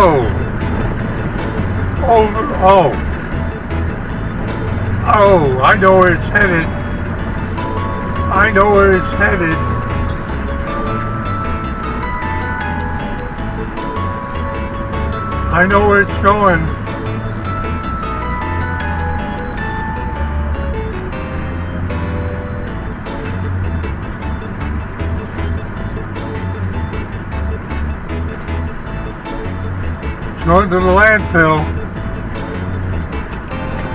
Oh! Oh! Oh! I know where it's headed. I know where it's headed. I know where it's going. It's going to the landfill,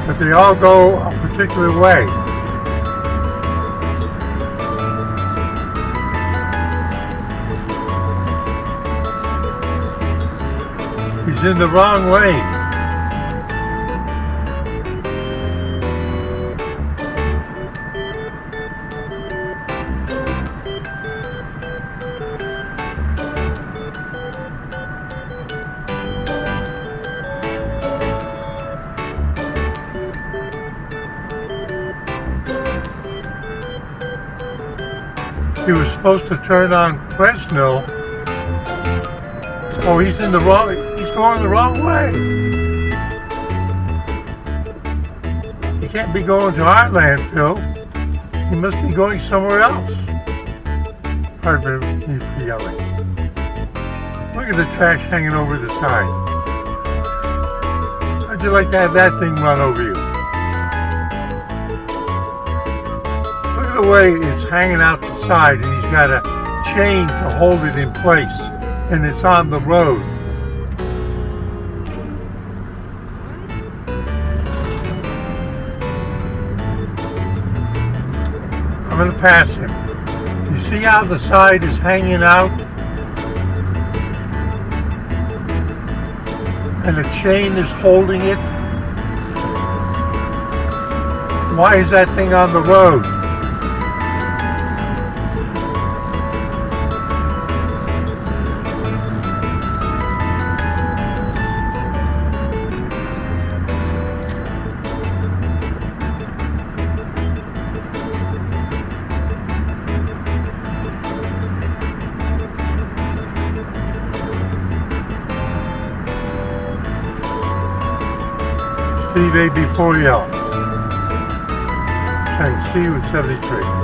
but they all go a particular way. He's in the wrong lane. He was supposed to turn on Fresno. Oh, he's going the wrong way. He can't be going to our landfill. He must be going somewhere else. Pardon me for yelling. Look at the trash hanging over the side. How'd you like to have that thing run over you? Look at the way it's hanging out the side, and he's got a chain to hold it in place, and it's on the road. I'm going to pass him. You see how the side is hanging out? And the chain is holding it? Why is that thing on the road? Steve A. before y'all. Saying see you at 73.